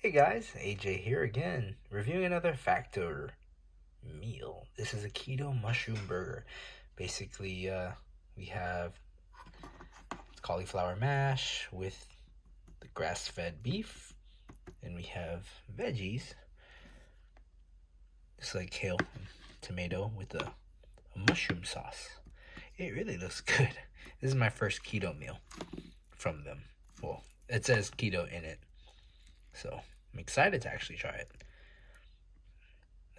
Hey guys, AJ here again, reviewing another Factor meal. This is a keto mushroom burger. Basically, we have cauliflower mash with the grass-fed beef, and we have veggies, just like kale and tomato with a mushroom sauce. It really looks good. This is my first keto meal from them. Well, it says keto in it, so I'm excited to actually try it.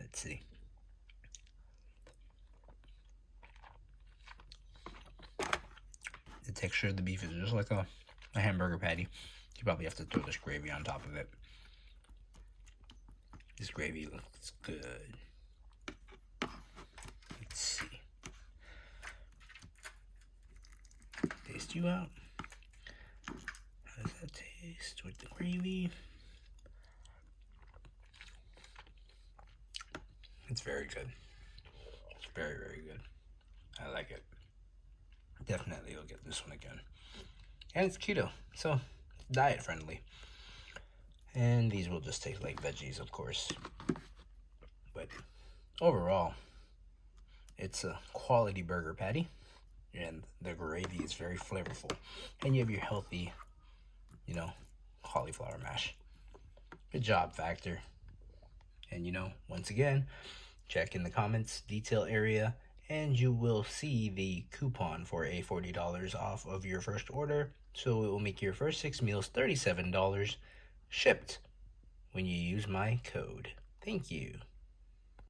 Let's see. The texture of the beef is just like a hamburger patty. You probably have to throw this gravy on top of it. This gravy looks good. Let's see. Taste you out. How does that taste with the gravy? It's very good. It's very, very good. I like it. Definitely will get this one again. And it's keto, so it's diet friendly. And these will just taste like veggies, of course. But overall, it's a quality burger patty. And the gravy is very flavorful. And you have your healthy, cauliflower mash. Good job, Factor. And once again, check in the comments detail area and you will see the coupon for a $40 off of your first order. So it will make your first 6 meals $37 shipped when you use my code. Thank you.